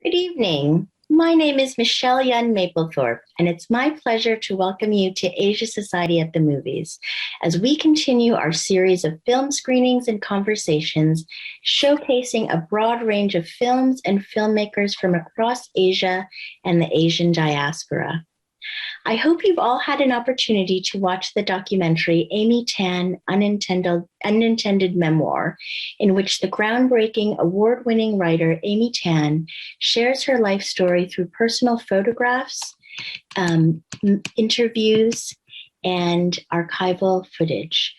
Good evening. My name is Michelle Yun Maplethorpe, and it's my pleasure to welcome you to Asia Society at the Movies as we continue our series of film screenings and conversations showcasing a broad range of films and filmmakers from across Asia and the Asian diaspora. I hope you've all had an opportunity to watch the documentary Amy Tan, Unintended Memoir, in which the groundbreaking award-winning writer Amy Tan shares her life story through personal photographs, interviews, and archival footage.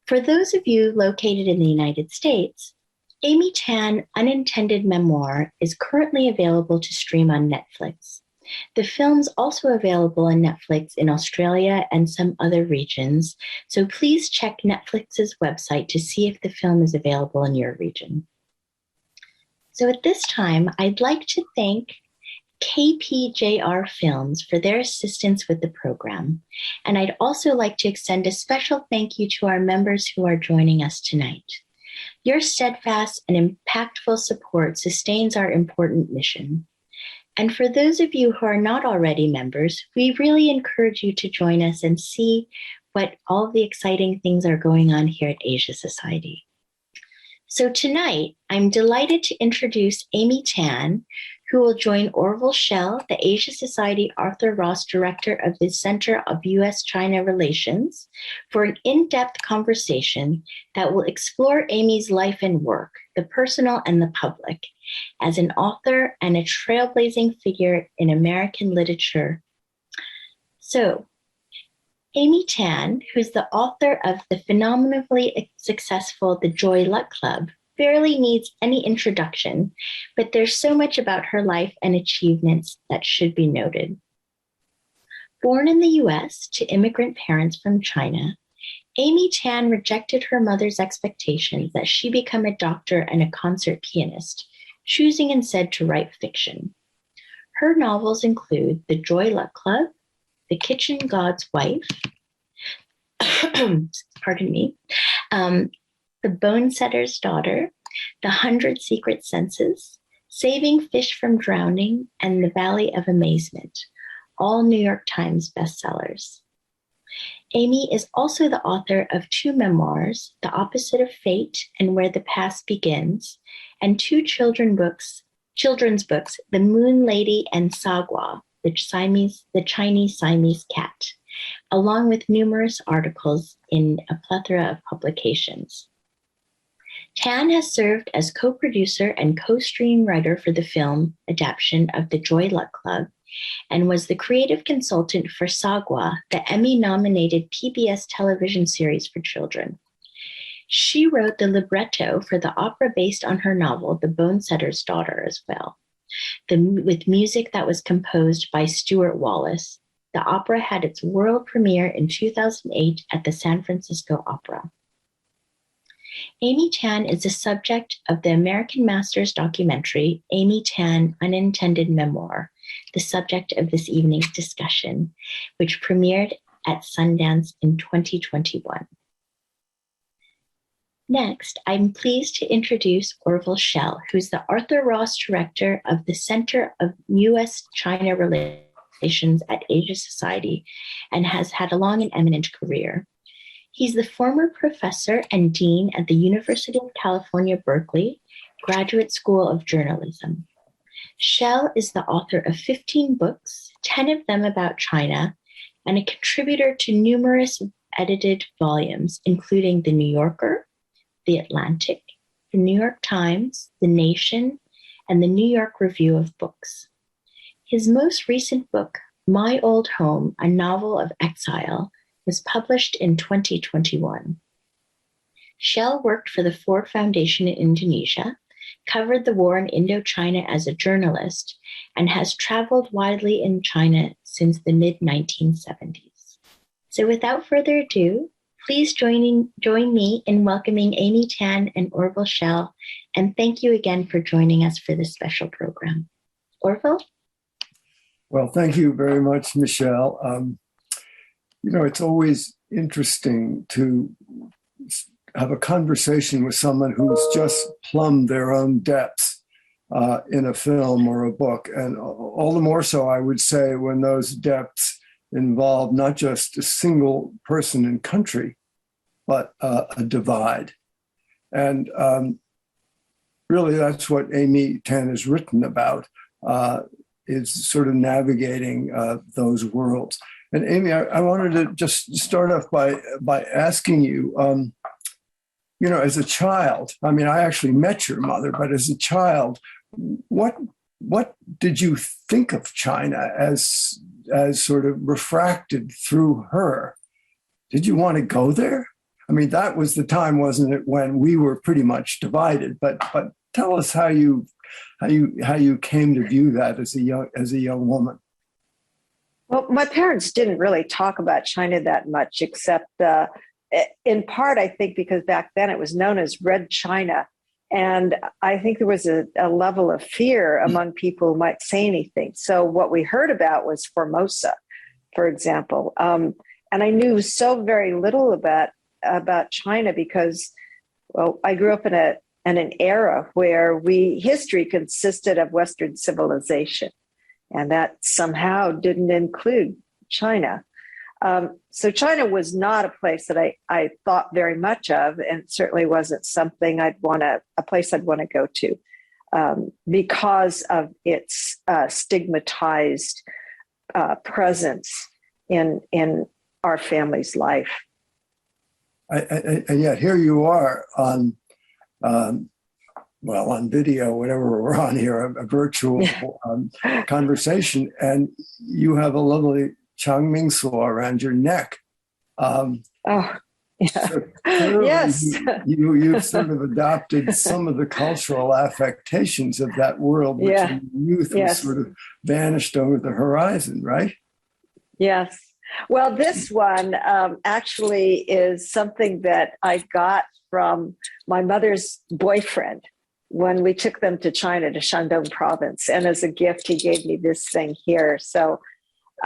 For those of you located in the United States, Amy Tan, Unintended Memoir is currently available to stream on Netflix. The film's also available on Netflix in Australia and some other regions, so please check Netflix's website to see if the film is available in your region. So at this time, I'd like to thank KPJR Films for their assistance with the program, and I'd also like to extend a special thank you to our members who are joining us tonight. Your steadfast and impactful support sustains our important mission. And for those of you who are not already members, we really encourage you to join us and see what all the exciting things are going on here at Asia Society. So tonight, I'm delighted to introduce Amy Tan, who will join Orville Schell, the Asia Society Arthur Ross Director of the Center of U.S. China Relations, for an in-depth conversation that will explore Amy's life and work, the personal and the public, as an author and a trailblazing figure in American literature. So, Amy Tan, who's the author of the phenomenally successful The Joy Luck Club, barely needs any introduction, but there's so much about her life and achievements that should be noted. Born in the U.S. to immigrant parents from China, Amy Tan rejected her mother's expectations that she become a doctor and a concert pianist, choosing instead to write fiction. Her novels include The Joy Luck Club, The Kitchen God's Wife, pardon me, The Bone Setter's Daughter, The 100 Secret Senses, Saving Fish from Drowning, and The Valley of Amazement, all New York Times bestsellers. Amy is also the author of 2 memoirs, The Opposite of Fate and Where the Past Begins, and 2 children's books, The Moon Lady and Sagua, the Chinese Siamese cat, along with numerous articles in a plethora of publications. Tan has served as co-producer and co-screenwriter for the film adaptation of The Joy Luck Club and was the creative consultant for Sagua, the Emmy-nominated PBS television series for children. She wrote the libretto for the opera based on her novel, The Bone Setter's Daughter, as well, with music that was composed by Stuart Wallace. The opera had its world premiere in 2008 at the San Francisco Opera. Amy Tan is the subject of the American Masters documentary, Amy Tan, Unintended Memoir, the subject of this evening's discussion, which premiered at Sundance in 2021. Next, I'm pleased to introduce Orville Schell, who's the Arthur Ross Director of the Center of U.S. China Relations at Asia Society and has had a long and eminent career. He's the former professor and dean at the University of California, Berkeley, Graduate School of Journalism. Schell is the author of 15 books, 10 of them about China, and a contributor to numerous edited volumes, including The New Yorker, The Atlantic, The New York Times, The Nation, and the New York Review of Books. His most recent book, My Old Home, a Novel of Exile, was published in 2021. Schell worked for the Ford Foundation in Indonesia, covered the war in Indochina as a journalist, and has traveled widely in China since the mid-1970s. So without further ado, please join me in welcoming Amy Tan and Orville Schell, and thank you again for joining us for this special program. Orville? Well, thank you very much, Michelle. It's always interesting to have a conversation with someone who's just plumbed their own depths. in a film or a book. And all the more so, I would say, when those depths involve not just a single person and country, but a divide. And really, that's what Amy Tan has written about, is sort of navigating those worlds. And Amy, I wanted to just start off by asking you, as a child, I mean, I actually met your mother, but as a child, what did you think of China as sort of refracted through her? Did you want to go there? I mean, that was the time, wasn't it, when we were pretty much divided? But tell us how you came to view that as a young woman. Well, my parents didn't really talk about China that much, except in part, I think, because back then it was known as Red China. And I think there was a level of fear among people who might say anything. So what we heard about was Formosa, for example. And I knew so very little about China because, well, I grew up in an era where history consisted of Western civilization. And that somehow didn't include China. So China was not a place that I thought very much of, and certainly wasn't something a place I'd want to go to because of its stigmatized presence in our family's life. And yet here you are on video, whatever we're on here, a virtual conversation, and you have a lovely Changming saw around your neck. So yes. You've sort of adopted some of the cultural affectations of that world, which in youth was sort of vanished over the horizon, right? Yes. Well, this one actually is something that I got from my mother's boyfriend when we took them to China, to Shandong province. And as a gift, he gave me this thing here. So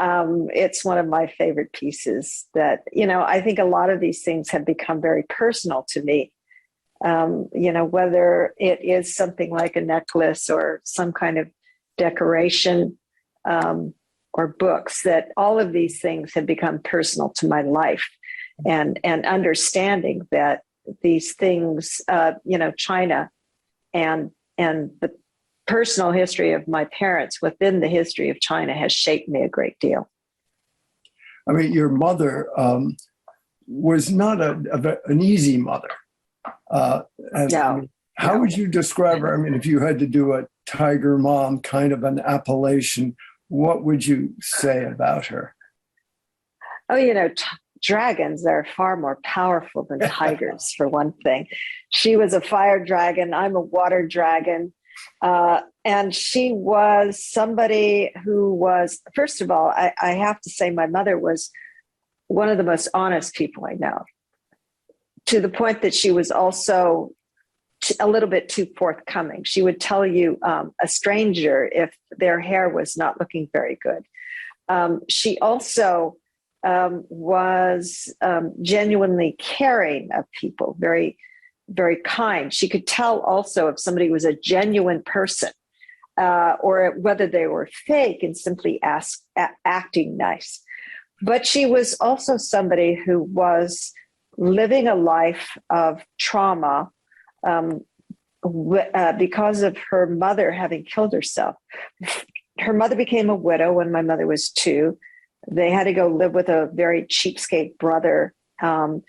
it's one of my favorite pieces that, I think a lot of these things have become very personal to me. Whether it is something like a necklace or some kind of decoration or books, that all of these things have become personal to my life, and understanding that these things, China and the personal history of my parents within the history of China has shaped me a great deal. I mean, your mother was not an easy mother. No. How would you describe her? I mean, if you had to do a Tiger Mom kind of an appellation, what would you say about her? Oh, dragons are far more powerful than tigers, for one thing. She was a fire dragon. I'm a water dragon. And she was somebody who was, first of all, I have to say my mother was one of the most honest people I know, to the point that she was also a little bit too forthcoming. She would tell you, a stranger, if their hair was not looking very good. She also was genuinely caring of people, very, very kind. She could tell also if somebody was a genuine person or whether they were fake and simply acting nice. But she was also somebody who was living a life of trauma because of her mother having killed herself. Her mother became a widow when my mother was 2. They had to go live with a very cheapskate brother. Her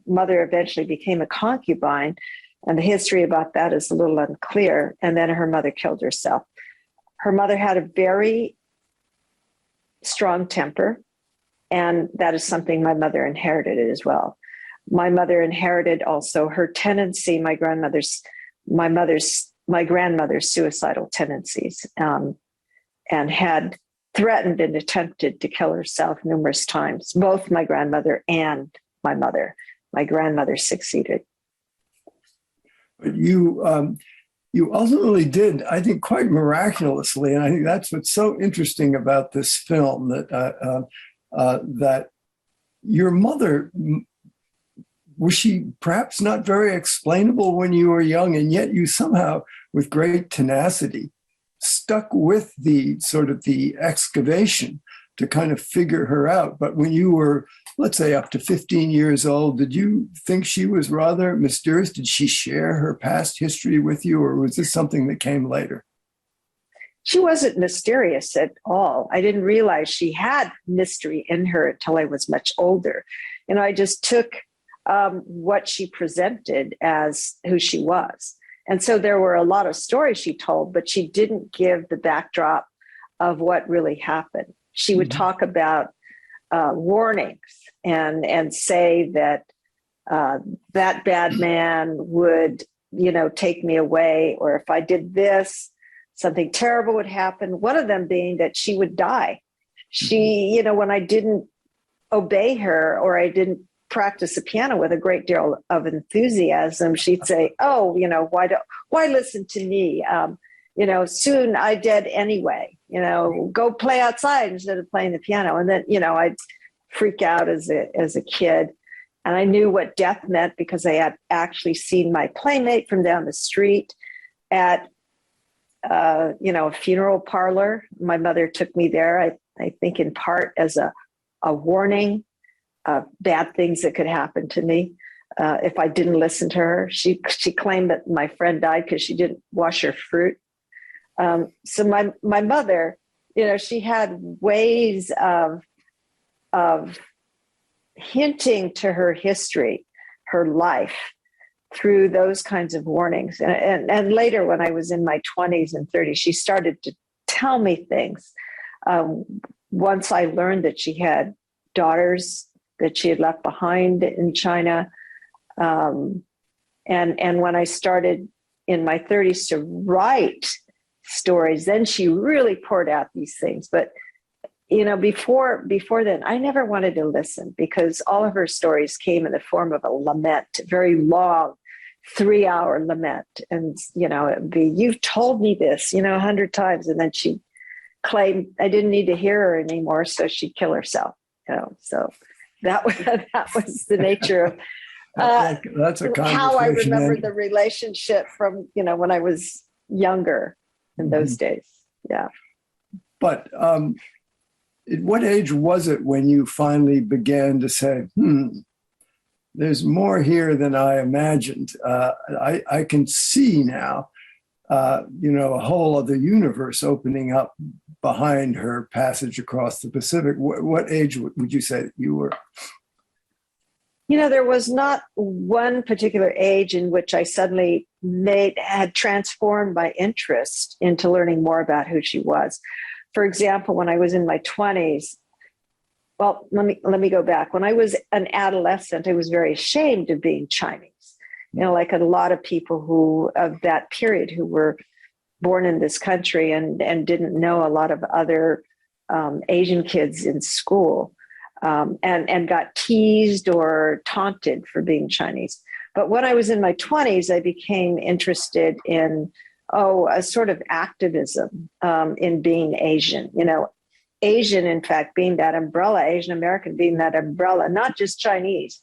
mother eventually became a concubine, and the history about that is a little unclear. And then her mother killed herself. Her mother had a very strong temper, and that is something my mother inherited as well. My mother inherited also her tendency, my grandmother's suicidal tendencies, and had threatened and attempted to kill herself numerous times, both my grandmother and my mother. My grandmother succeeded. But you ultimately did, I think, quite miraculously, and I think that's what's so interesting about this film, that your mother, was she perhaps not very explainable when you were young, and yet you somehow with great tenacity, stuck with the sort of the excavation to kind of figure her out. But when you were, let's say, up to 15 years old, did you think she was rather mysterious? Did she share her past history with you, or was this something that came later? She wasn't mysterious at all. I didn't realize she had mystery in her until I was much older. And I just took what she presented as who she was. And so there were a lot of stories she told, but she didn't give the backdrop of what really happened. She would talk about warnings and say that that bad man would, take me away, or if I did this, something terrible would happen. One of them being that she would die. She, when I didn't obey her or I didn't practice the piano with a great deal of enthusiasm, she'd say, "Oh, why listen to me? Soon I dead anyway. Go play outside instead of playing the piano." And then, I'd freak out as a kid, and I knew what death meant because I had actually seen my playmate from down the street at a funeral parlor. My mother took me there, I think in part as a warning of bad things that could happen to me if I didn't listen to her. She claimed that my friend died because she didn't wash her fruit. So my mother, she had ways of hinting to her history, her life, through those kinds of warnings. And later, when I was in my 20s and 30s, she started to tell me things. Once I learned that she had daughters that she had left behind in China. And when I started in my 30s to write stories, then she really poured out these things. But, before then, I never wanted to listen because all of her stories came in the form of a lament, a very long 3-hour lament. And, it'd be, "You've told me this, 100 times." And then she claimed I didn't need to hear her anymore, so she'd kill herself. So that was the nature of that's a how I remember conversation. the relationship from, when I was younger in those days. Yeah. But at what age was it when you finally began to say, there's more here than I imagined? I can see now, a whole other universe opening up behind her passage across the Pacific. What age would you say that you were? There was not one particular age in which I suddenly had transformed my interest into learning more about who she was. For example, when I was in my 20s, well, let me go back. When I was an adolescent, I was very ashamed of being Chinese. Like a lot of people who of that period who were born in this country and didn't know a lot of other Asian kids in school. And got teased or taunted for being Chinese. But when I was in my 20s, I became interested in, a sort of activism in being Asian. Asian, in fact, being that umbrella, Asian American being that umbrella, not just Chinese,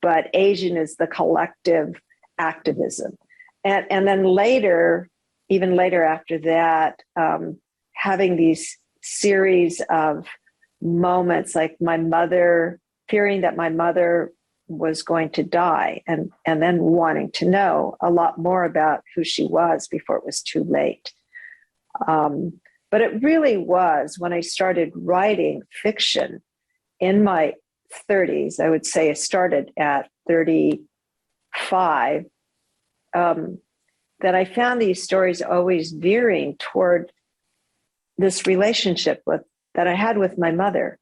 but Asian is the collective activism. And then later, even later after that, having these series of moments like my mother, fearing that my mother was going to die and then wanting to know a lot more about who she was before it was too late. But it really was when I started writing fiction in my 30s, I would say I started at 35, that I found these stories always veering toward this relationship that I had with my mother,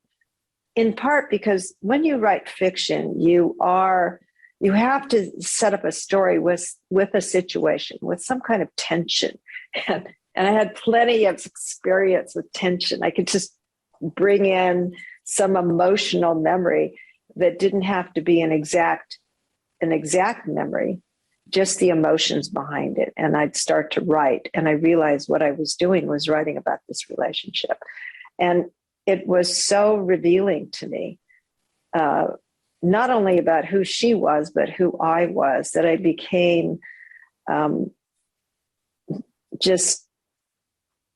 in part because when you write fiction, you have to set up a story with a situation, with some kind of tension. And I had plenty of experience with tension. I could just bring in some emotional memory that didn't have to be an exact memory, just the emotions behind it. And I'd start to write, and I realized what I was doing was writing about this relationship. And it was so revealing to me, not only about who she was, but who I was, that I became just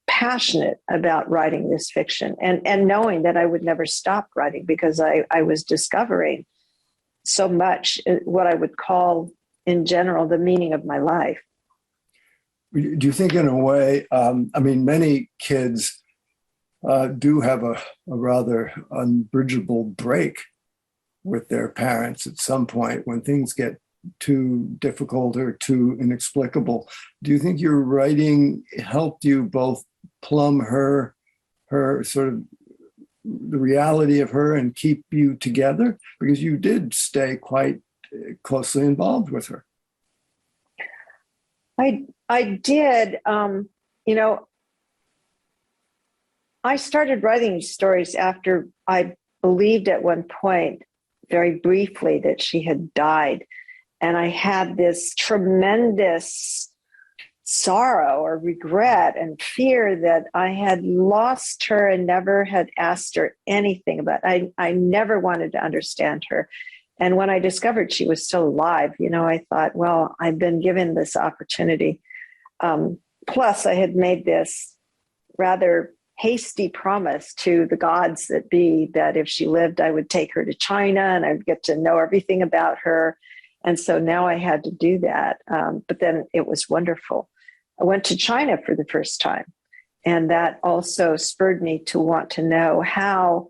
passionate about writing this fiction, and knowing that I would never stop writing, because I was discovering so much, what I would call in general the meaning of my life. Do you think, in a way, many kids do have a rather unbridgeable break with their parents at some point when things get too difficult or too inexplicable. Do you think your writing helped you both plumb her sort of the reality of her and keep you together? Because you did stay quite closely involved with her. I did. I started writing stories after I believed at one point, very briefly, that she had died. And I had this tremendous sorrow or regret and fear that I had lost her and never had asked her anything about it. I never wanted to understand her. And when I discovered she was still alive, I thought, well, I've been given this opportunity. Plus, I had made this rather hasty promise to the gods that be, that if she lived, I would take her to China and I'd get to know everything about her. And so now I had to do that. But then it was wonderful. I went to China for the first time. And that also spurred me to want to know how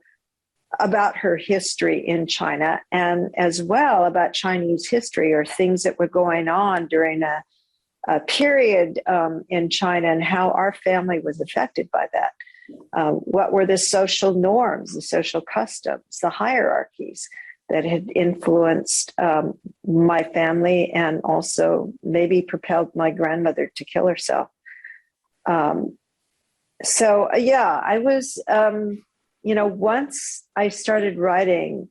about her history in China, and as well about Chinese history, or things that were going on during a period in China, and how our family was affected by that. What were the social norms, the social customs, the hierarchies that had influenced my family, and also maybe propelled my grandmother to kill herself. I was, once I started writing,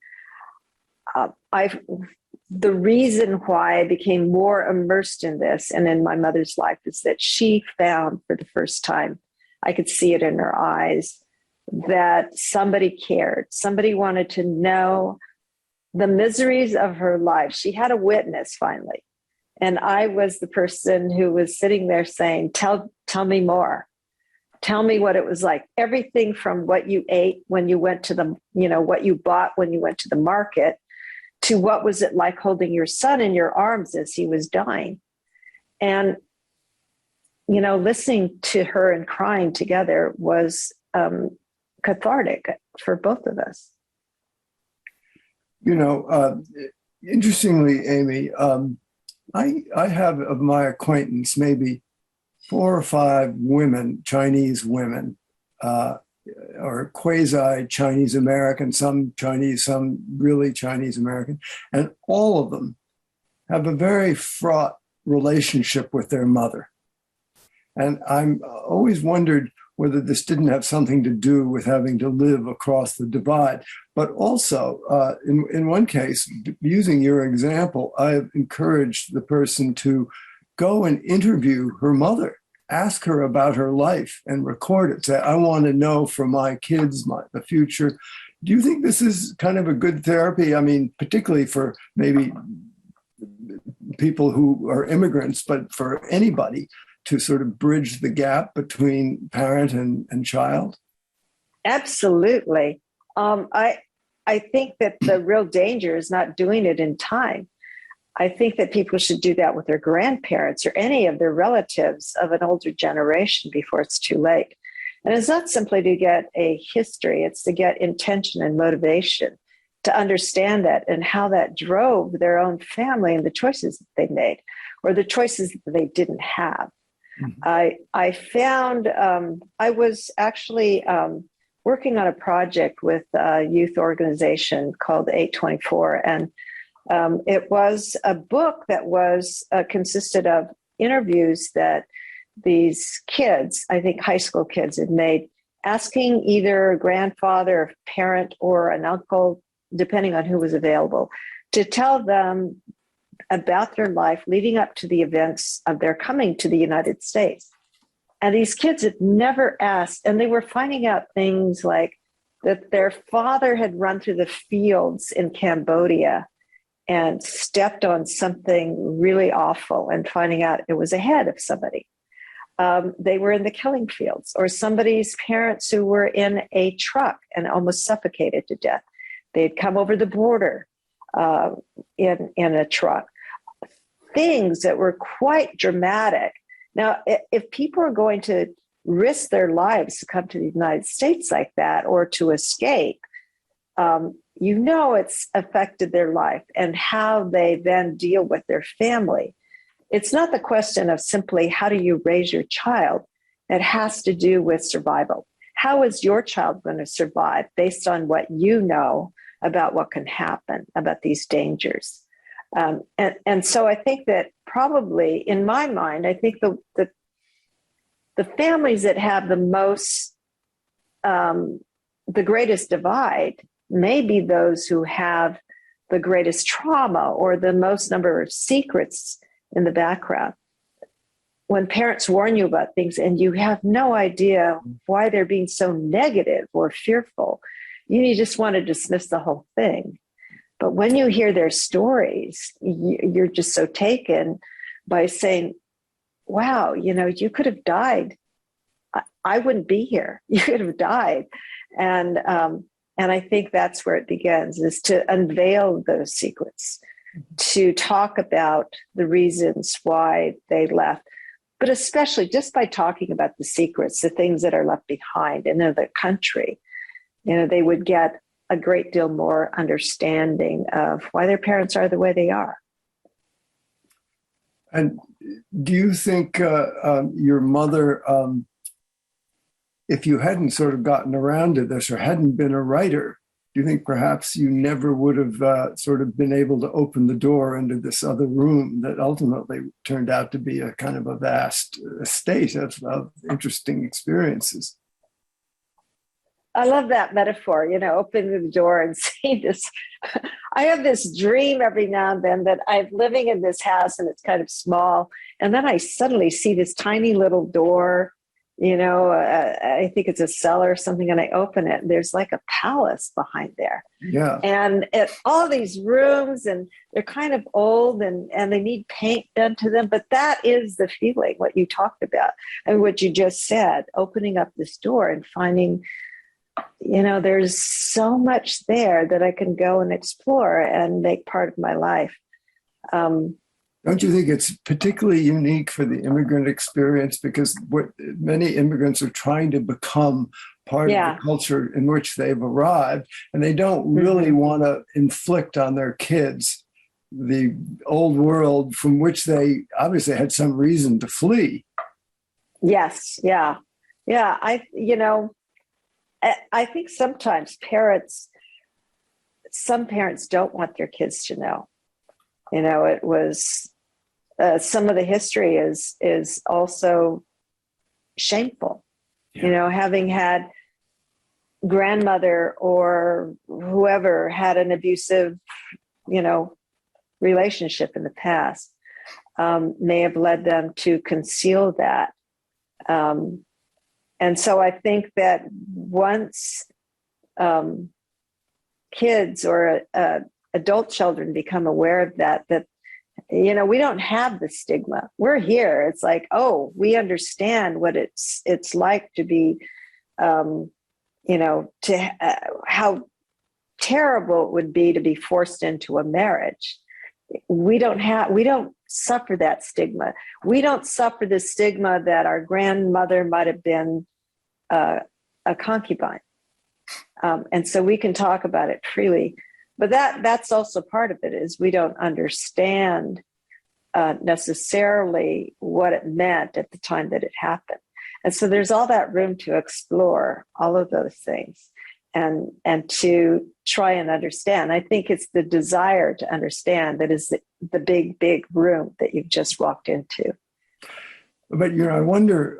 the reason why I became more immersed in this and in my mother's life is that she found, for the first time, I could see it in her eyes, that somebody cared. Somebody wanted to know the miseries of her life. She had a witness finally. And I was the person who was sitting there saying, tell me more. Tell me what it was like. Everything from what you ate when you went to the, what you bought when you went to the market, to what was it like holding your son in your arms as he was dying. And, listening to her and crying together was cathartic for both of us. Interestingly, Amy, I have of my acquaintance maybe 4 or 5 women, Chinese women, or quasi-Chinese American, some Chinese, some really Chinese American, and all of them have a very fraught relationship with their mother. And I'm always wondered whether this didn't have something to do with having to live across the divide. But also, in one case, using your example, I have encouraged the person to go and interview her mother, ask her about her life and record it. Say, I want to know for my kids, the future. Do you think this is kind of a good therapy? I mean, particularly for maybe people who are immigrants, but for anybody, to sort of bridge the gap between parent and child? Absolutely. I think that the real danger is not doing it in time. I think that people should do that with their grandparents or any of their relatives of an older generation before it's too late. And it's not simply to get a history, it's to get intention and motivation, to understand that and how that drove their own family and the choices that they made, or the choices that they didn't have. Mm-hmm. I found, I was actually working on a project with a youth organization called 824, and it was a book that was consisted of interviews that these kids, I think high school kids, had made, asking either a grandfather, a parent, or an uncle, depending on who was available, to tell them about their life leading up to the events of their coming to the United States. And these kids had never asked, and they were finding out things like that their father had run through the fields in Cambodia and stepped on something really awful, and finding out it was a head of somebody. they were in the killing fields, or somebody's parents who were in a truck and almost suffocated to death. They'd come over the border in a truck. Things that were quite dramatic. Now, if people are going to risk their lives to come to the United States like that or to escape, it's affected their life and how they then deal with their family. It's not the question of simply how do you raise your child. It has to do with survival. How is your child going to survive based on what you know about what can happen, about these dangers? And so I think that probably, in my mind, I think the families that have the most, the greatest divide may be those who have the greatest trauma or the most number of secrets in the background. When parents warn you about things and you have no idea why they're being so negative or fearful, you just want to dismiss the whole thing. But when you hear their stories, you're just so taken by saying, wow, you could have died. I wouldn't be here. You could have died. And I think that's where it begins, is to unveil those secrets, to talk about the reasons why they left, but especially just by talking about the secrets, the things that are left behind in another country, they would get a great deal more understanding of why their parents are the way they are. And do you think your mother, if you hadn't sort of gotten around to this or hadn't been a writer, do you think perhaps you never would have sort of been able to open the door into this other room that ultimately turned out to be a kind of a vast estate of interesting experiences? I love that metaphor, opening the door and seeing this. I have this dream every now and then that I'm living in this house and it's kind of small. And then I suddenly see this tiny little door, I think it's a cellar or something, and I open it and there's like a palace behind there. Yeah. And all these rooms, and they're kind of old and they need paint done to them. But that is the feeling, what you talked about and what you just said, opening up this door and finding, there's so much there that I can go and explore and make part of my life. Don't you think it's particularly unique for the immigrant experience? Because many immigrants are trying to become part of the culture in which they've arrived, and they don't really want to inflict on their kids the old world from which they obviously had some reason to flee. Yes. Yeah. Yeah. I think sometimes some parents don't want their kids to know. It was some of the history is also shameful. Having had grandmother or whoever had an abusive, relationship in the past may have led them to conceal that. And so I think that once kids or adult children become aware of that we don't have the stigma. We're here. It's like, oh, we understand what it's like to be, how terrible it would be to be forced into a marriage. We don't suffer that stigma. We don't suffer the stigma that our grandmother might have been a concubine. And so we can talk about it freely. But that's also part of it, is we don't understand necessarily what it meant at the time that it happened. And so there's all that room to explore all of those things and to try and understand. I think it's the desire to understand that is the big, big room that you've just walked into. But, I wonder,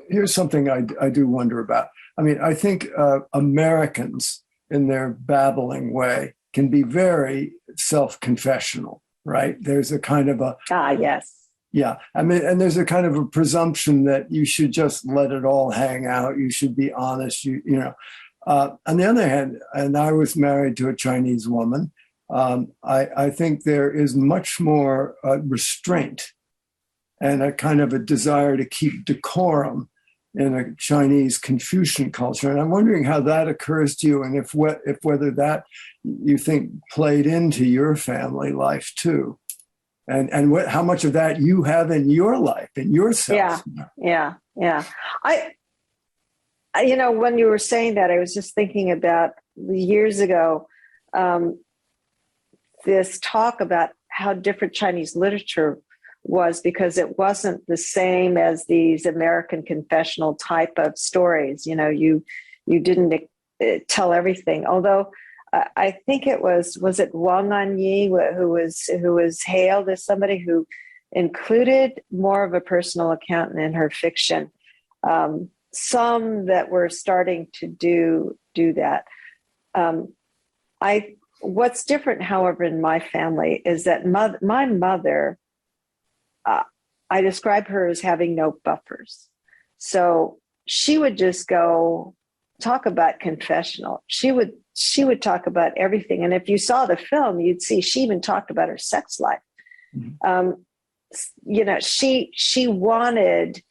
here's something I do wonder about. I mean, I think Americans in their babbling way can be very self-confessional, right? There's a kind of a... yes. Yeah. I mean, and there's a kind of a presumption that you should just let it all hang out. You should be honest, on the other hand, and I was married to a Chinese woman, I think there is much more restraint and a kind of a desire to keep decorum in a Chinese Confucian culture. And I'm wondering how that occurs to you, and if whether that you think played into your family life too, and how much of that you have in your life, in yourself. Yeah. I when you were saying that, I was just thinking about years ago, this talk about how different Chinese literature was, because it wasn't the same as these American confessional type of stories. You didn't tell everything. Although I think it was it Wang Anyi who was hailed as somebody who included more of a personal account in her fiction. Some that were starting to do that. What's different, however, in my family is that my mother, I describe her as having no buffers. So she would just go talk about confessional. She would talk about everything. And if you saw the film, you'd see she even talked about her sex life. Mm-hmm. She wanted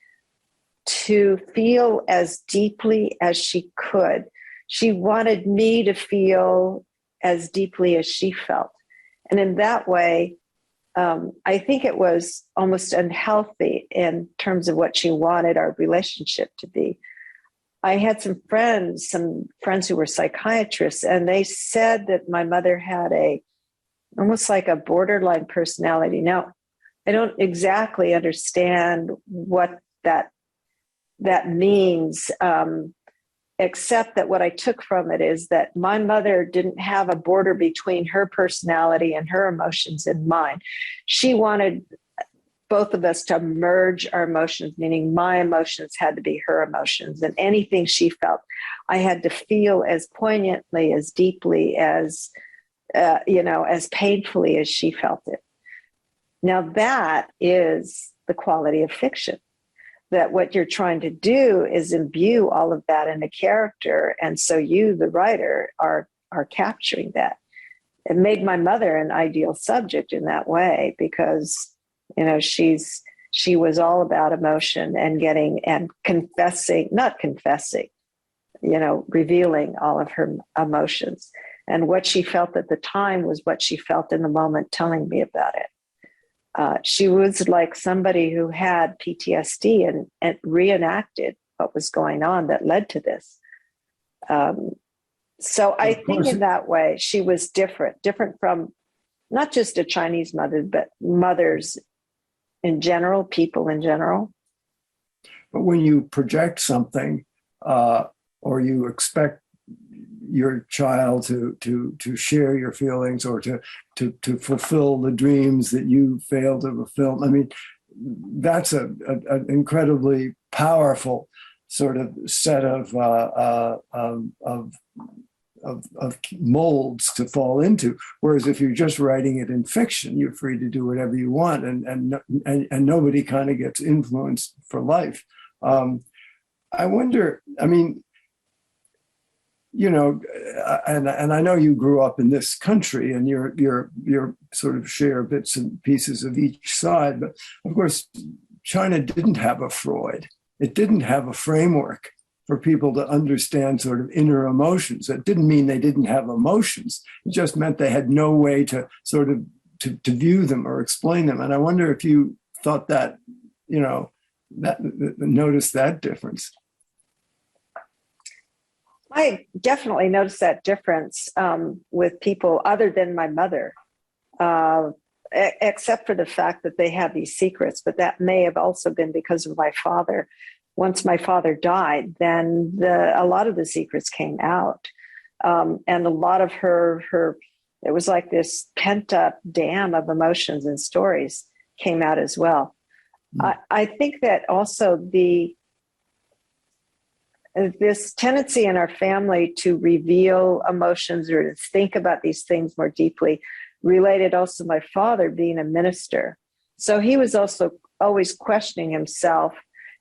to feel as deeply as she could. She wanted me to feel as deeply as she felt. And in that way, I think it was almost unhealthy in terms of what she wanted our relationship to be. I had some friends who were psychiatrists, and they said that my mother had almost like a borderline personality. Now, I don't exactly understand what that means, except that what I took from it is that my mother didn't have a border between her personality and her emotions and mine. She wanted both of us to merge our emotions, meaning my emotions had to be her emotions, and anything she felt, I had to feel as poignantly, as deeply, as painfully as she felt it. Now that is the quality of fiction. That what you're trying to do is imbue all of that in a character. And so you, the writer, are capturing that. It made my mother an ideal subject in that way, because, she was all about emotion and revealing all of her emotions. And what she felt at the time was what she felt in the moment, telling me about it. She was like somebody who had PTSD and reenacted what was going on that led to this. So I think in that way, she was different from not just a Chinese mother, but mothers in general, people in general. But when you project something, or you expect your child to share your feelings, or to fulfill the dreams that you failed to fulfill, I mean, that's an incredibly powerful sort of set of molds to fall into. Whereas if you're just writing it in fiction, you're free to do whatever you want, and nobody kind of gets influenced for life. I wonder, I mean, and I know you grew up in this country, and you're sort of share bits and pieces of each side, but of course, China didn't have a Freud. It didn't have a framework for people to understand sort of inner emotions. It didn't mean they didn't have emotions. It just meant they had no way to sort of to view them or explain them. And I wonder if you thought that, noticed that difference. I definitely noticed that difference with people other than my mother, except for the fact that they have these secrets. But that may have also been because of my father. Once my father died, then a lot of the secrets came out. And a lot of her, it was like this pent up dam of emotions and stories came out as well. Mm. I think that also this tendency in our family to reveal emotions or to think about these things more deeply related also to my father being a minister. So he was also always questioning himself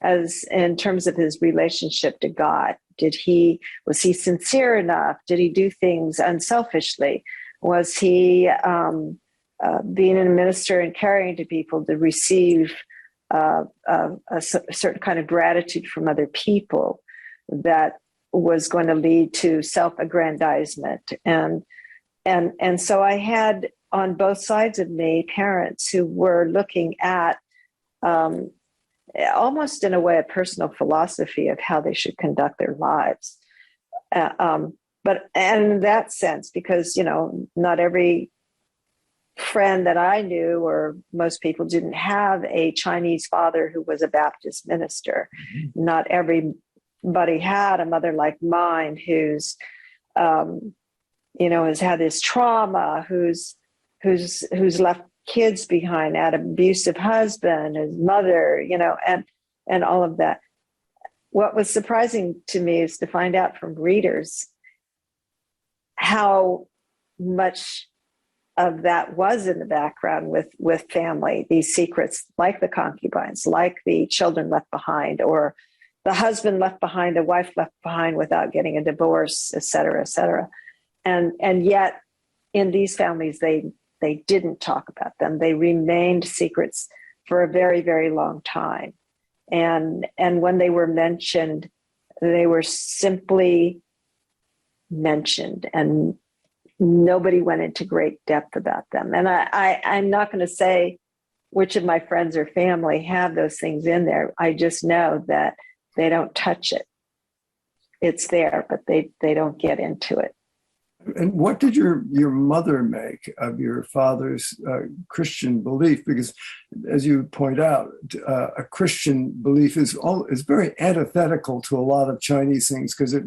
as in terms of his relationship to God. Was he sincere enough? Did he do things unselfishly? Was he being a minister and caring to people to receive certain kind of gratitude from other people that was going to lead to self-aggrandizement. And so I had on both sides of me parents who were looking at almost in a way a personal philosophy of how they should conduct their lives. But in that sense, because, not every friend that I knew, or most people, didn't have a Chinese father who was a Baptist minister. Mm-hmm. Not everybody had a mother like mine who's, has had this trauma, who's left kids behind, had an abusive husband, his mother, and all of that. What was surprising to me is to find out from readers how much of that was in the background with family, these secrets, like the concubines, like the children left behind, or the husband left behind, the wife left behind without getting a divorce, et cetera, et cetera. And yet in these families, they didn't talk about them. They remained secrets for a very, very long time. And when they were mentioned, they were simply mentioned, and nobody went into great depth about them. And I'm not going to say which of my friends or family have those things in there. I just know that they don't touch it. It's there, but they don't get into it. And what did your mother make of your father's Christian belief? Because, as you point out, a Christian belief is very antithetical to a lot of Chinese things, because it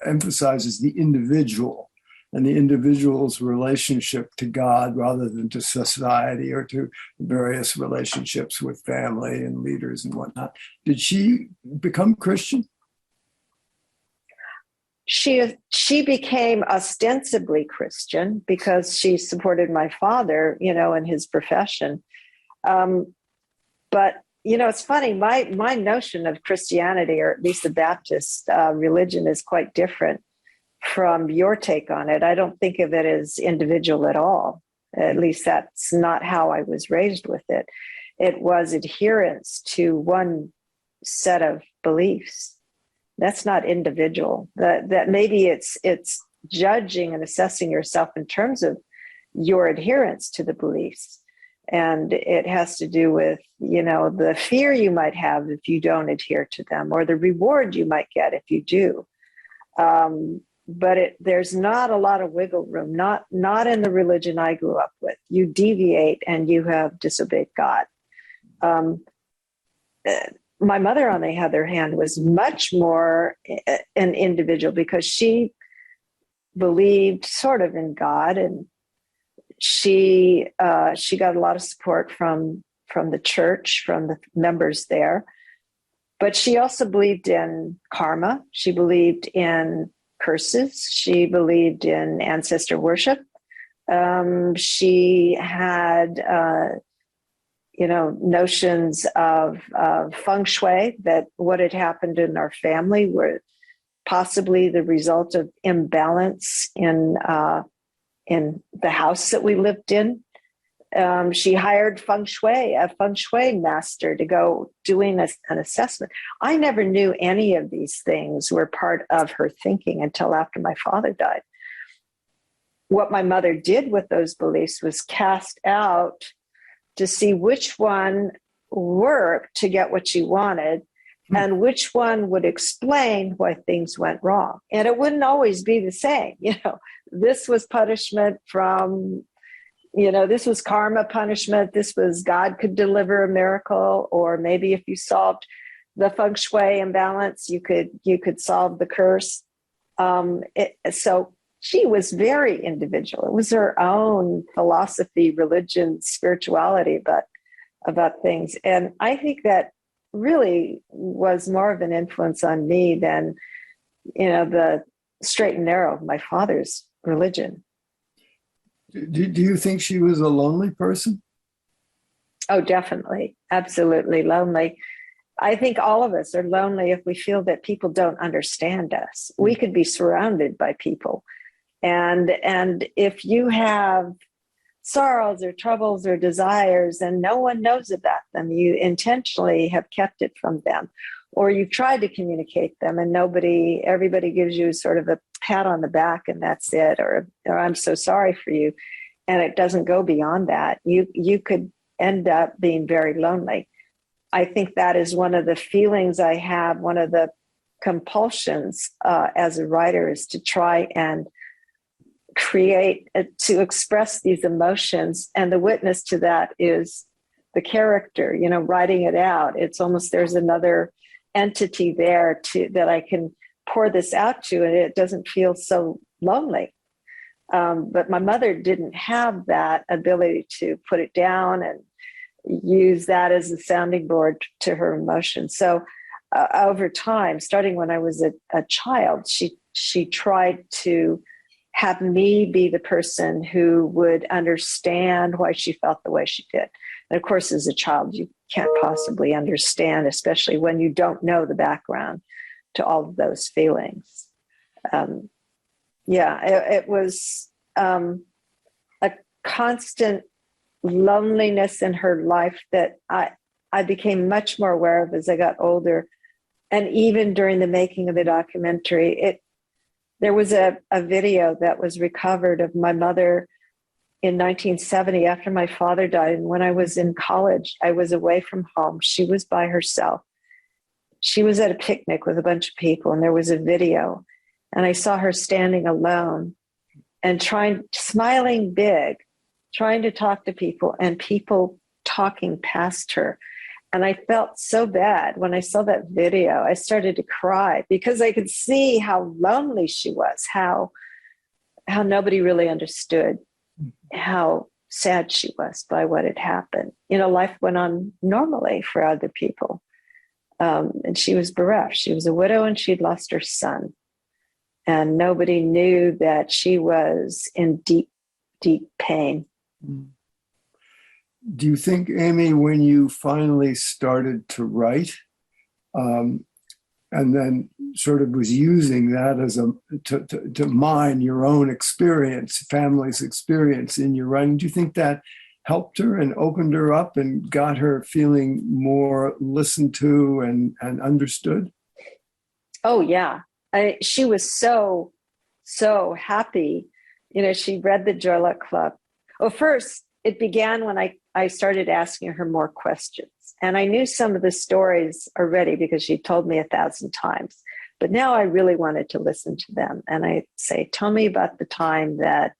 emphasizes the individual and the individual's relationship to God rather than to society or to various relationships with family and leaders and whatnot. Did she become Christian? She became ostensibly Christian because she supported my father, in his profession. But, it's funny, my notion of Christianity, or at least the Baptist religion, is quite different from your take on it. I don't think of it as individual at all. At least that's not how I was raised with it. It was adherence to one set of beliefs. That's not individual. That maybe it's judging and assessing yourself in terms of your adherence to the beliefs. And it has to do with, the fear you might have if you don't adhere to them, or the reward you might get if you do. But there's not a lot of wiggle room, not in the religion I grew up with. You deviate and you have disobeyed God. My mother, on the other hand, was much more an individual, because she believed sort of in God, and she got a lot of support from the church, from the members there. But she also believed in karma. She believed in curses. She believed in ancestor worship. She had notions of feng shui, that what had happened in our family were possibly the result of imbalance in the house that we lived in. She hired a feng shui master to go doing an assessment. I never knew any of these things were part of her thinking until after my father died. What my mother did with those beliefs was cast out to see which one worked to get what she wanted, and which one would explain why things went wrong. And it wouldn't always be the same. This was punishment from, this was karma punishment. This was God could deliver a miracle, or maybe if you solved the feng shui imbalance, you could solve the curse. So she was very individual. It was her own philosophy, religion, spirituality about things. And I think that really was more of an influence on me than, the straight and narrow of my father's religion. Do you think she was a lonely person? Oh, definitely. Absolutely lonely. I think all of us are lonely if we feel that people don't understand us. We could be surrounded by people. And if you have sorrows or troubles or desires, and no one knows about them. You intentionally have kept it from them, or you've tried to communicate them, and everybody gives you sort of a pat on the back and that's it, or I'm so sorry for you. And it doesn't go beyond that. You could end up being very lonely. I think that is one of the feelings I have, one of the compulsions as a writer, is to try and create, to express these emotions. And the witness to that is the character, writing it out. It's almost, there's another entity there that I can pour this out to, and it doesn't feel so lonely. But my mother didn't have that ability to put it down and use that as a sounding board to her emotions. So over time, starting when I was a child, she tried to have me be the person who would understand why she felt the way she did. And of course, as a child, you can't possibly understand, especially when you don't know the background to all of those feelings. It was a constant loneliness in her life that I became much more aware of as I got older. And even during the making of the documentary, there was a video that was recovered of my mother in 1970 after my father died. And when I was in college, I was away from home. She was by herself. She was at a picnic with a bunch of people, and there was a video. And I saw her standing alone and smiling big, trying to talk to people, and people talking past her. And I felt so bad when I saw that video. I started to cry because I could see how lonely she was, how nobody really understood how sad she was by what had happened. Life went on normally for other people. And she was bereft. She was a widow and she'd lost her son. And nobody knew that she was in deep, deep pain. Do you think, Amy, when you finally started to write, and then sort of was using that as to mine your own experience, family's experience in your writing, do you think that helped her and opened her up and got her feeling more listened to and understood? Oh, yeah. She was so happy. She read the Joy Luck Club. Well, first, it began when I started asking her more questions. And I knew some of the stories already because she told me 1,000 times. But now I really wanted to listen to them. And I say, tell me about the time that,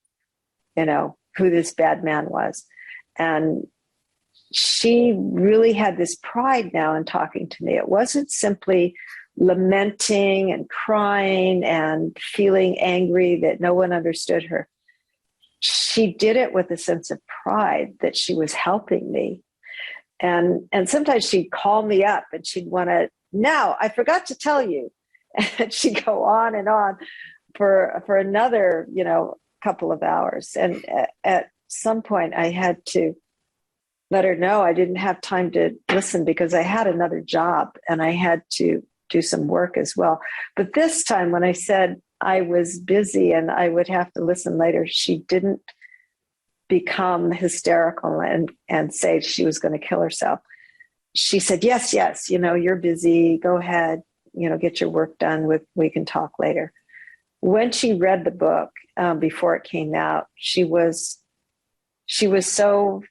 who this bad man was. And she really had this pride now in talking to me. It wasn't simply lamenting and crying and feeling angry that no one understood her. She did it with a sense of pride that she was helping me. And sometimes she'd call me up and she'd want to, now I forgot to tell you. And she'd go on and on for another, couple of hours. And at some point I had to let her know I didn't have time to listen because I had another job and I had to do some work as well. But this time when I said I was busy and I would have to listen later, she didn't become hysterical and say she was going to kill herself. She said, yes, you're busy. Go ahead, get your work done. We can talk later. When she read the book before it came out, she was so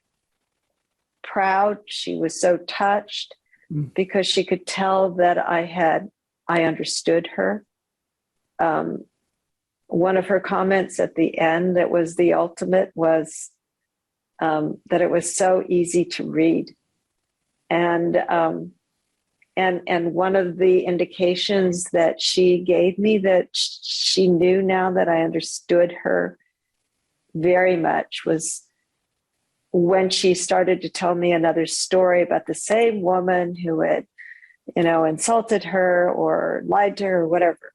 proud. She was so touched because she could tell that I understood her. One of her comments at the end that was the ultimate was that it was so easy to read. And one of the indications that she gave me that she knew now that I understood her very much was when she started to tell me another story about the same woman who had, insulted her or lied to her or whatever.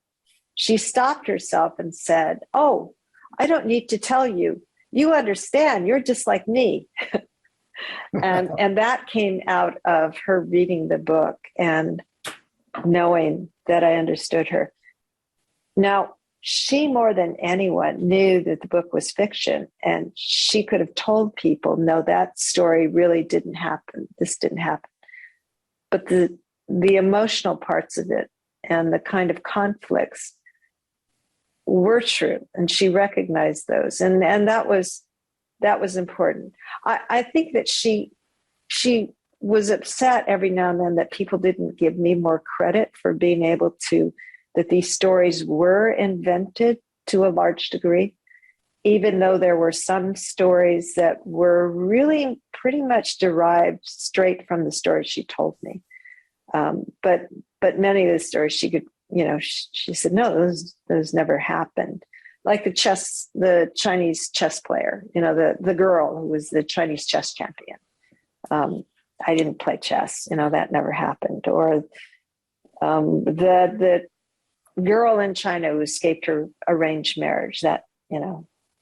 She stopped herself and said, oh, I don't need to tell you. You understand. You're just like me. and that came out of her reading the book and knowing that I understood her. Now, she more than anyone knew that the book was fiction, and she could have told people, no, that story really didn't happen. This didn't happen. But the emotional parts of it and the kind of conflicts were true, and she recognized those, and that was important. I think that she was upset every now and then that people didn't give me more credit for being able to, that these stories were invented to a large degree, even though there were some stories that were really pretty much derived straight from the stories she told me. But many of the stories she could, she said, no, those never happened. Like the Chinese chess player, the girl who was the Chinese chess champion. I didn't play chess, that never happened. Or the girl in China who escaped her arranged marriage, that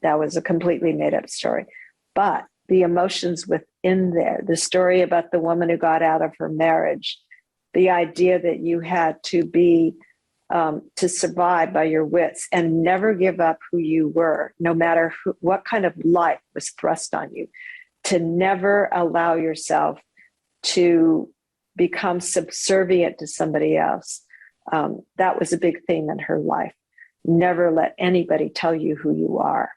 was a completely made up story. But the emotions within there, the story about the woman who got out of her marriage, the idea that you had to be to survive by your wits and never give up who you were, no matter what kind of life was thrust on you, to never allow yourself to become subservient to somebody else. That was a big theme in her life. Never let anybody tell you who you are.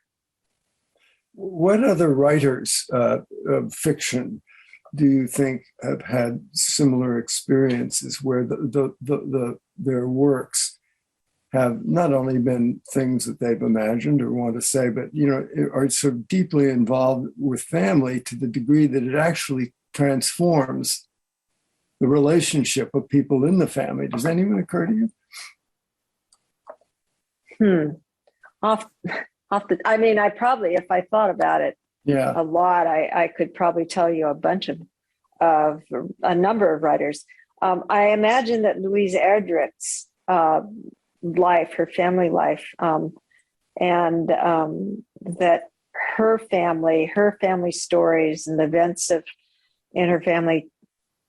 What other writers of fiction do you think have had similar experiences where their works have not only been things that they've imagined or want to say, but are so deeply involved with family to the degree that it actually transforms the relationship of people in the family? Does anyone occur to you? I probably, if I thought about it, a lot, I could probably tell you a bunch of a number of writers. I imagine that Louise Erdrich's life, her family life, and that her family stories and the events in her family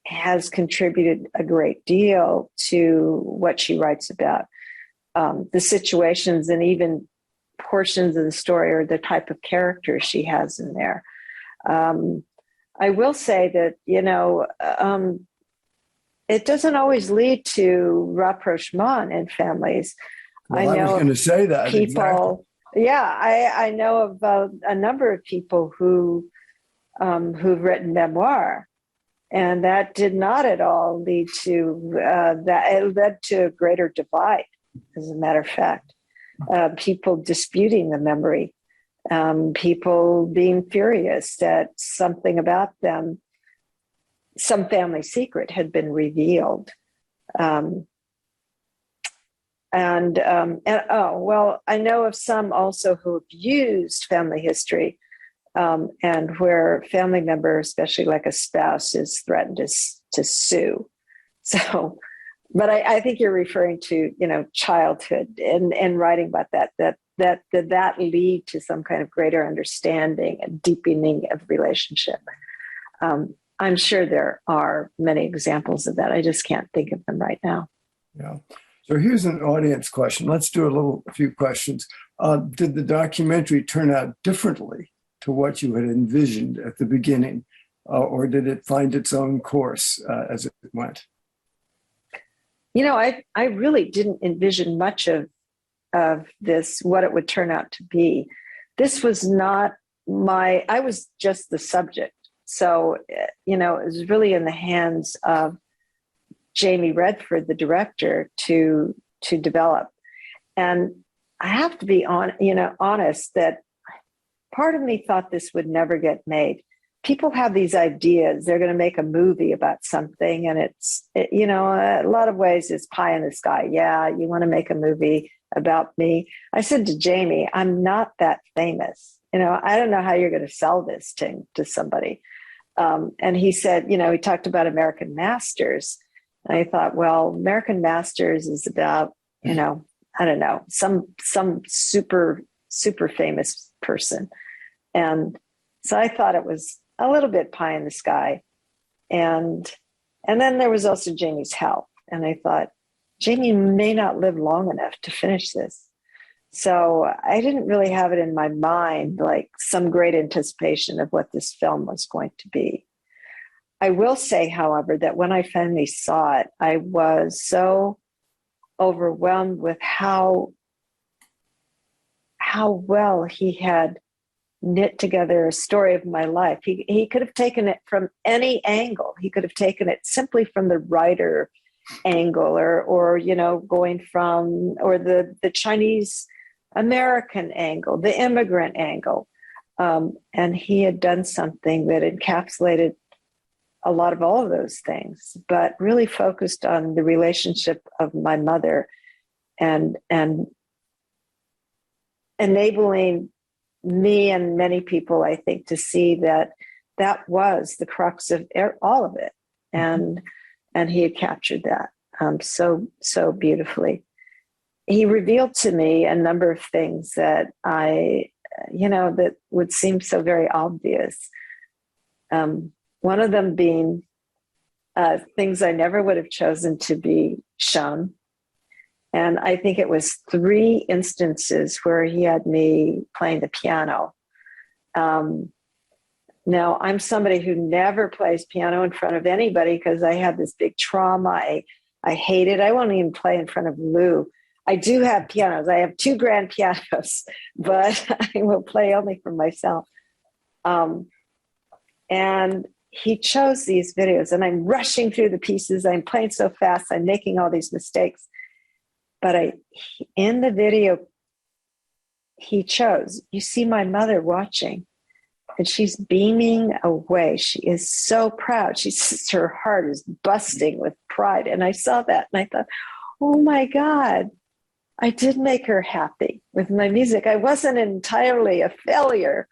has contributed a great deal to what she writes about. The situations and even portions of the story or the type of character she has in there. I will say that, it doesn't always lead to rapprochement in families. Well, I was going to say that. People, exactly. Yeah, I know of a number of people who've written memoir, and that did not at all lead to that. It led to a greater divide, as a matter of fact. People disputing the memory, people being furious that something about them, some family secret had been revealed. I know of some also who have used family history, and where family member, especially like a spouse, is threatened to sue. So, but I think you're referring to, childhood and writing about that lead to some kind of greater understanding and deepening of relationship. I'm sure there are many examples of that. I just can't think of them right now. Yeah. So here's an audience question. Let's do a few questions. Did the documentary turn out differently to what you had envisioned at the beginning, or did it find its own course as it went? I really didn't envision much of this, what it would turn out to be. This was not I was just the subject. So, it was really in the hands of Jamie Redford, the director, to develop. And I have to be honest that part of me thought this would never get made. People have these ideas. They're going to make a movie about something, and a lot of ways it's pie in the sky. Yeah, you want to make a movie about me? I said to Jamie, I'm not that famous. I don't know how you're going to sell this thing to somebody. And he said, he talked about American Masters. And I thought, well, American Masters is about, I don't know, some super, super famous person. And so I thought it was a little bit pie in the sky. And then there was also Jamie's health. And I thought, Jamie may not live long enough to finish this. So I didn't really have it in my mind, like some great anticipation of what this film was going to be. I will say, however, that when I finally saw it, I was so overwhelmed with how well he had knit together a story of my life. He could have taken it from any angle. He could have taken it simply from the writer angle, or going from, or the Chinese American angle, the immigrant angle. And he had done something that encapsulated a lot of all of those things, but really focused on the relationship of my mother and enabling me and many people, I think, to see that was the crux of all of it. And he had captured that so beautifully. He revealed to me a number of things that that would seem so very obvious. One of them being things I never would have chosen to be shown. And I think it was 3 instances where he had me playing the piano. Now, I'm somebody who never plays piano in front of anybody because I had this big trauma. I hate it. I won't even play in front of Lou. I do have pianos. I have 2 grand pianos, but I will play only for myself. And he chose these videos, and I'm rushing through the pieces. I'm playing so fast. I'm making all these mistakes. But in the video, he chose, you see my mother watching, and she's beaming away. She is so proud. Her heart is busting with pride. And I saw that, and I thought, oh my God, I did make her happy with my music. I wasn't entirely a failure,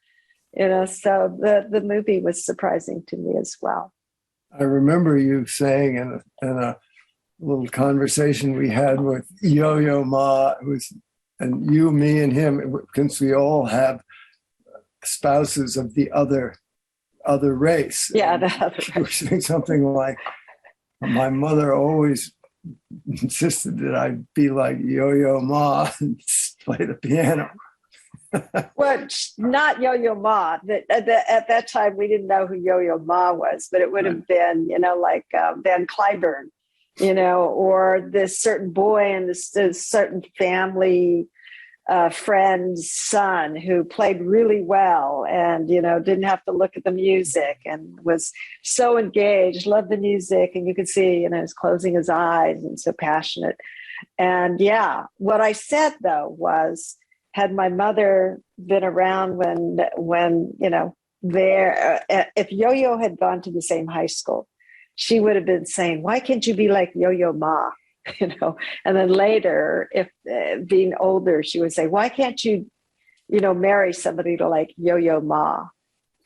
so the movie was surprising to me as well. I remember you saying in a little conversation we had with Yo-Yo Ma, and you, me, and him, since we all have spouses of the other race. Yeah, the other race. You were saying something like, my mother always insisted that I be like Yo-Yo Ma and play the piano. Well, not Yo-Yo Ma. At that time, we didn't know who Yo-Yo Ma was, but it would have been, like Van Cliburn, or this certain boy and this certain family friend's son who played really well and, didn't have to look at the music and was so engaged, loved the music. And you could see, he was closing his eyes and so passionate. And yeah, what I said though was, had my mother been around when if Yo-Yo had gone to the same high school, she would have been saying, why can't you be like Yo-Yo Ma? And then later, if being older, she would say, why can't you, marry somebody to like Yo-Yo Ma?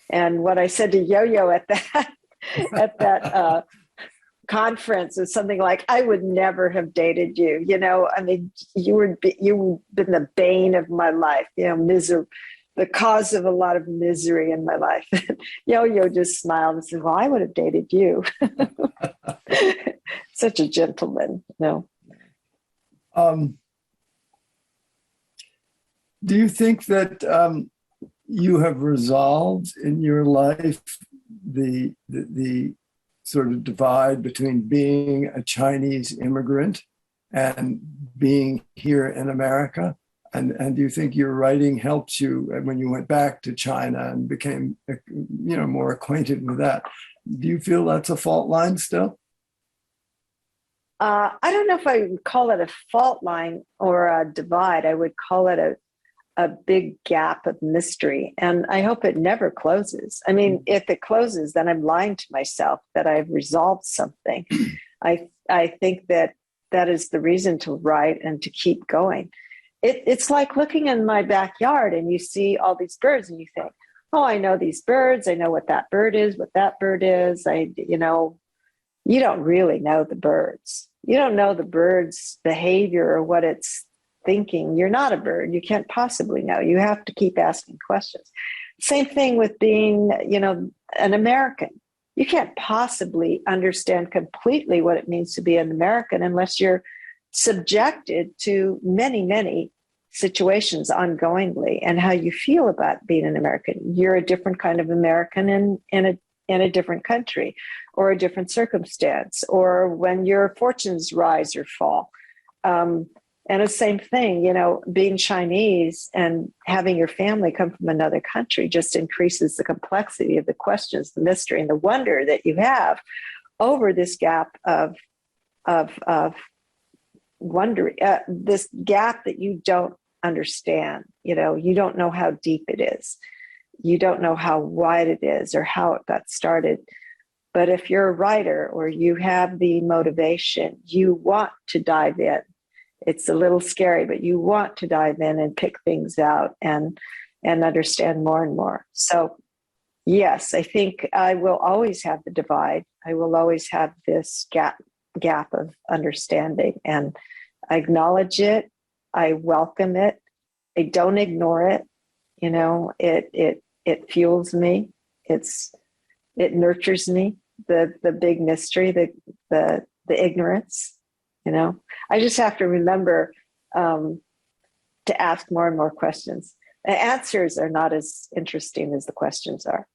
And what I said to Yo-Yo at that conference is something like, I would never have dated you. You've been the bane of my life, the cause of a lot of misery in my life. Yo-Yo just smiled and said, well, I would have dated you. Such a gentleman. No. Do you think that you have resolved in your life the sort of divide between being a Chinese immigrant and being here in America? And do you think your writing helped you when you went back to China and became, more acquainted with that? Do you feel that's a fault line still? I don't know if I would call it a fault line or a divide. I would call it a big gap of mystery. And I hope it never closes. I mean, if it closes, then I'm lying to myself that I've resolved something. I think that is the reason to write and to keep going. It's like looking in my backyard and you see all these birds and you think, oh, I know these birds. I know what that bird is, what that bird is. You don't really know the birds. You don't know the bird's behavior or what it's thinking. You're not a bird. You can't possibly know. You have to keep asking questions. Same thing with being, an American. You can't possibly understand completely what it means to be an American unless you're subjected to many, many situations ongoingly and how you feel about being an American. You're a different kind of American in a different country or a different circumstance, or when your fortunes rise or fall. And the same thing, being Chinese and having your family come from another country just increases the complexity of the questions, the mystery, and the wonder that you have over this gap of wondering, this gap that you don't understand. You don't know how deep it is. You don't know how wide it is or how it got started. But if you're a writer or you have the motivation, you want to dive in. It's a little scary, but you want to dive in and pick things out and understand more and more. So yes, I think I will always have the divide. I will always have this gap of understanding, and I acknowledge it. I welcome it. I don't ignore it. It fuels me. It nurtures me. The big mystery, the ignorance. I just have to remember to ask more and more questions. The answers are not as interesting as the questions are.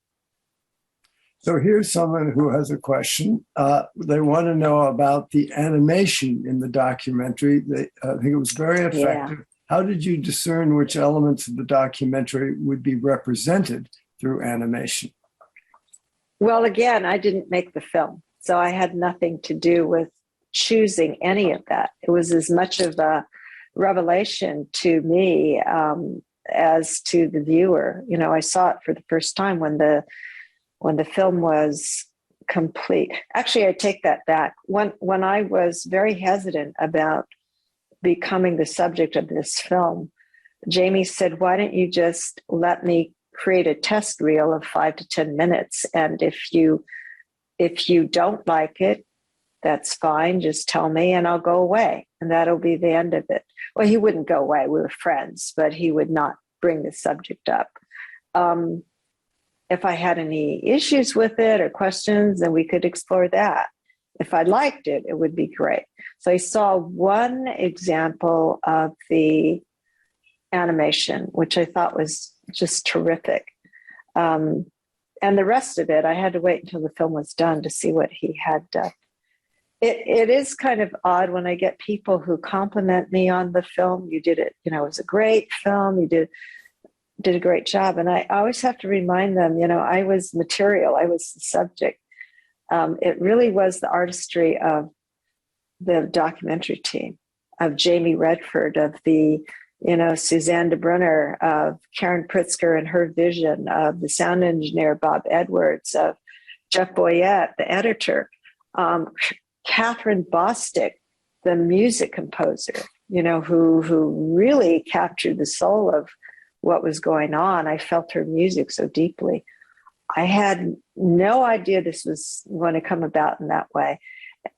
So here's someone who has a question. They want to know about the animation in the documentary. I think it was very effective. Yeah. How did you discern which elements of the documentary would be represented through animation? Well, again, I didn't make the film, so I had nothing to do with choosing any of that. It was as much of a revelation to me as to the viewer. I saw it for the first time when the film was complete. Actually, I take that back. When I was very hesitant about becoming the subject of this film, Jamie said, "Why don't you just let me create a test reel of 5 to 10 minutes, and if you don't like it, that's fine. Just tell me and I'll go away. And that'll be the end of it." Well, he wouldn't go away. We were friends, but he would not bring the subject up. If I had any issues with it or questions, then we could explore that. If I liked it, it would be great. So I saw one example of the animation, which I thought was just terrific. And the rest of it, I had to wait until the film was done to see what he had done. It is kind of odd when I get people who compliment me on the film. You did it, it was a great film. You did a great job. And I always have to remind them, I was material. I was the subject. It really was the artistry of the documentary team, of Jamie Redford, of the, Suzanne de Brunner, of Karen Pritzker and her vision, of the sound engineer, Bob Edwards, of Jeff Boyette, the editor, Catherine Bostick, the music composer, who really captured the soul of what was going on. I felt her music so deeply. I had no idea this was going to come about in that way.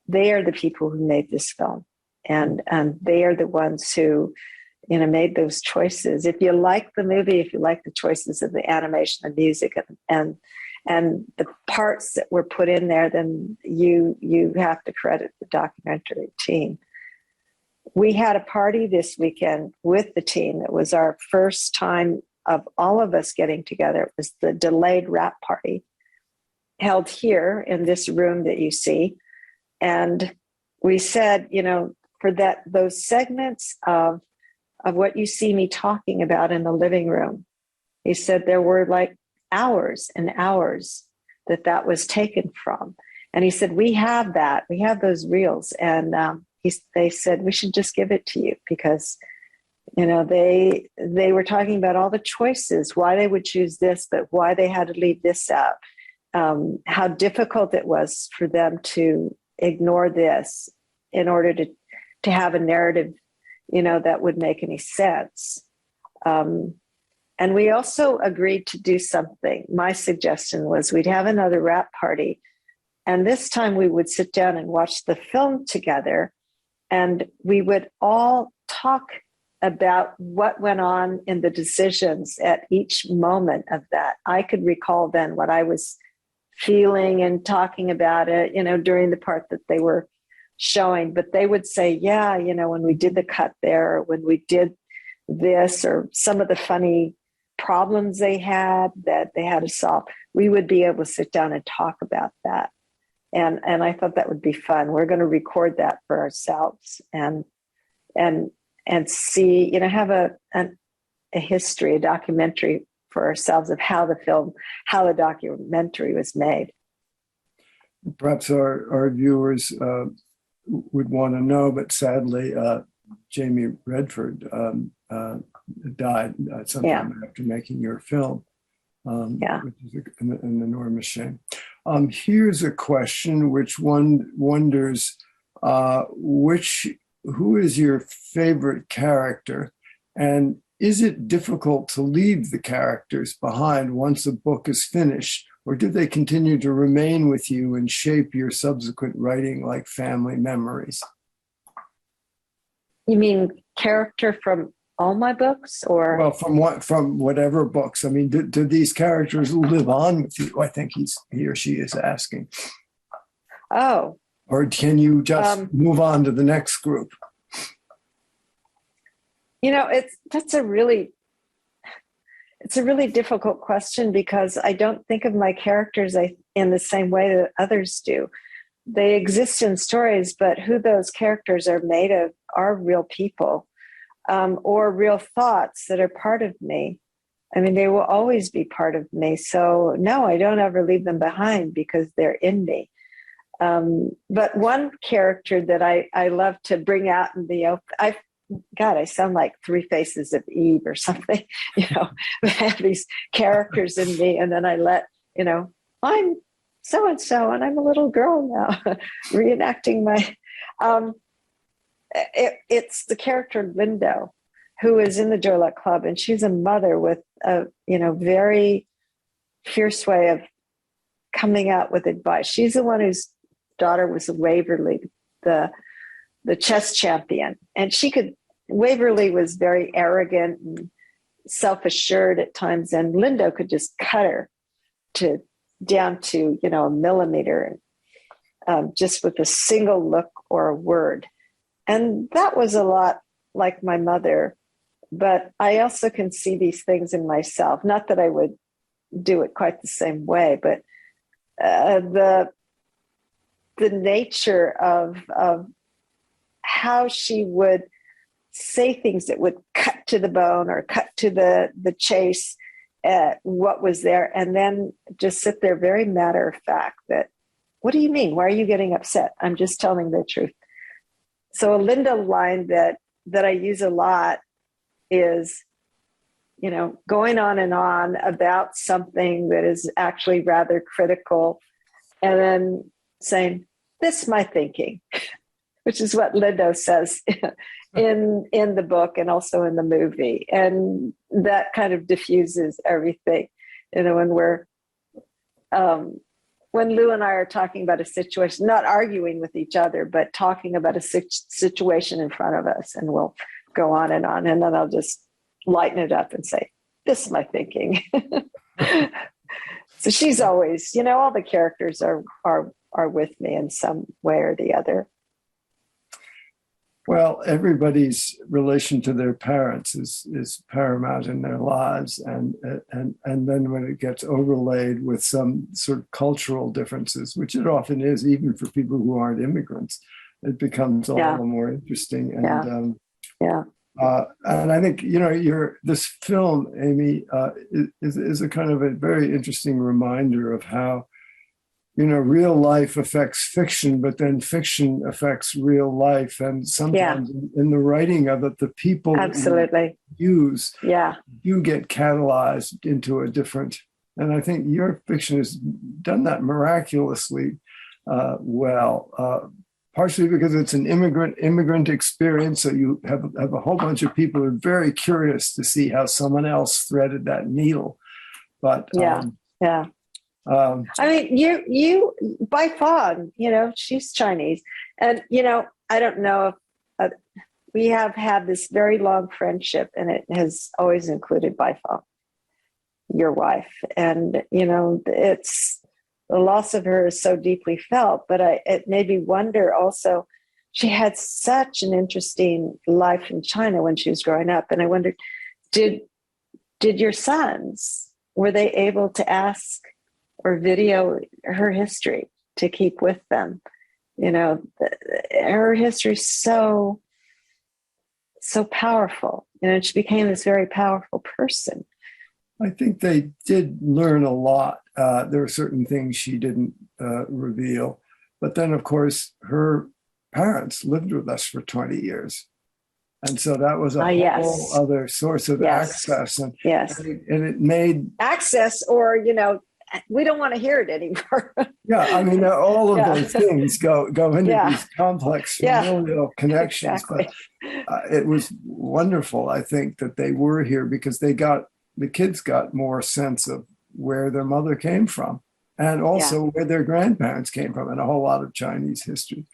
They are the people who made this film, and they are the ones who, made those choices. If you like the movie, if you like the choices of the animation, the music, and the parts that were put in there, then you have to credit the documentary team. We had a party this weekend with the team. It was our first time of all of us getting together. It was the delayed wrap party held here in this room that you see. And we said, for those segments of what you see me talking about in the living room, he said there were like hours and hours that was taken from. And he said, we have those reels. And they said, we should just give it to you because, they were talking about all the choices, why they would choose this, but why they had to leave this out, how difficult it was for them to ignore this in order to have a narrative, that would make any sense. And we also agreed to do something. My suggestion was we'd have another wrap party. And this time we would sit down and watch the film together. And we would all talk about what went on in the decisions at each moment of that. I could recall then what I was feeling and talking about it, during the part that they were showing. But they would say, yeah, when we did the cut there, or when we did, this or some of the funny problems they had that they had to solve, we would be able to sit down and talk about that. And I thought that would be fun. We're going to record that for ourselves and see, have a history, a documentary for ourselves of how the documentary was made. Perhaps our viewers would want to know, but sadly, Jamie Redford died sometime after making your film, which is an enormous shame. Here's a question which one wonders, who is your favorite character, and is it difficult to leave the characters behind once a book is finished, or do they continue to remain with you and shape your subsequent writing like family memories? You mean character from all my books, or? Well, from whatever books. I mean, do these characters live on with you? I think he or she is asking. Oh. Or can you just move on to the next group? It's a really difficult question, because I don't think of my characters in the same way that others do. They exist in stories, but who those characters are made of are real people, or real thoughts that are part of me. I mean, they will always be part of me. So no, I don't ever leave them behind because they're in me. But one character that I love to bring out in the open, I sound like Three Faces of Eve or something, I have these characters in me, and then I let, I'm so-and-so, and I'm a little girl now, reenacting my, it's the character Lindo, who is in the Dorlet Club, and she's a mother with a, very fierce way of coming out with advice. She's the one whose daughter was Waverly, the chess champion, and Waverly was very arrogant and self-assured at times, and Lindo could just cut her down to a millimeter, just with a single look or a word. And that was a lot like my mother, but I also can see these things in myself. Not that I would do it quite the same way, but the nature of how she would say things that would cut to the bone or cut to the chase at what was there, and then just sit there very matter of fact that, what do you mean? Why are you getting upset? I'm just telling the truth. So a Linda line that I use a lot is, going on and on about something that is actually rather critical, and then saying, this is my thinking, which is what Lindo says in the book and also in the movie. And that kind of diffuses everything. When Lou and I are talking about a situation, not arguing with each other, but talking about a situation in front of us, and we'll go on, and then I'll just lighten it up and say, this is my thinking. So she's always, all the characters are with me in some way or the other. Well, everybody's relation to their parents is paramount in their lives, and then when it gets overlaid with some sort of cultural differences, which it often is, even for people who aren't immigrants, it becomes all the more interesting. And and I think this film, Amy, is a kind of a very interesting reminder of how real life affects fiction, but then fiction affects real life. And sometimes in the writing of it, the people absolutely use you get catalyzed into a different. And I think your fiction has done that miraculously well. Partially because it's an immigrant experience, so you have a whole bunch of people who are very curious to see how someone else threaded that needle. But I mean, you Bai Fong, she's Chinese, and I don't know if we have had this very long friendship, and it has always included Bai Fong, your wife, and it's the loss of her is so deeply felt. But it made me wonder also she had such an interesting life in China when she was growing up. And I wondered, did your sons, were they able to ask or video her history to keep with them? You know, her history is so powerful. You know, she became this very powerful person. I think they did learn a lot. There were certain things she didn't reveal. But then, of course, her parents lived with us for 20 years. And so that was a whole other source of access. And, and it made access, or, you know, we don't want to hear it anymore. Yeah, I mean, all of those things go into these complex familial connections. Exactly. But it was wonderful, I think, that they were here, because the kids got more sense of where their mother came from, and also where their grandparents came from, and a whole lot of Chinese history.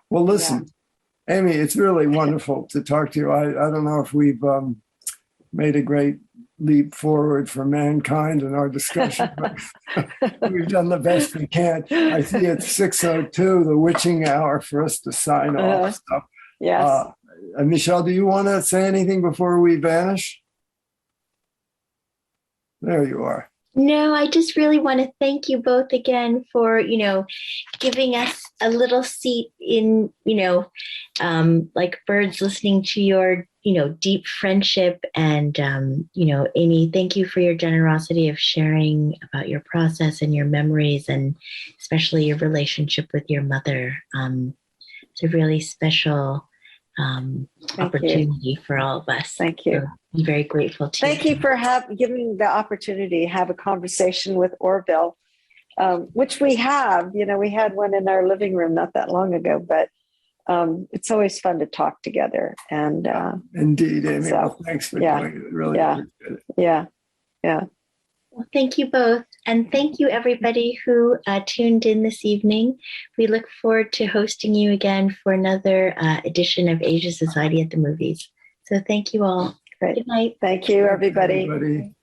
Well, listen, Amy, it's really wonderful to talk to you. I don't know if we've made a great leap forward for mankind in our discussion, but we've done the best we can. I see it's 6:02, the witching hour for us to sign off. So, yes. Michelle, do you want to say anything before we vanish? There you are. No, I just really want to thank you both again for, you know, giving us a little seat in, you know, like birds listening to your, you know, deep friendship. And, you know, Amy, thank you for your generosity of sharing about your process and your memories, and especially your relationship with your mother. It's a really special opportunity for all of us. Thank you. So I'm very grateful to you. Thank you for giving the opportunity to have a conversation with Orville, which we have. You know, we had one in our living room not that long ago, but it's always fun to talk together. And indeed, Amy. So, well, thanks for doing it. Really appreciate it. Yeah. Well, thank you both. And thank you, everybody who tuned in this evening. We look forward to hosting you again for another edition of Asia Society at the Movies. So thank you all. Great. Good night. Thank you, everybody.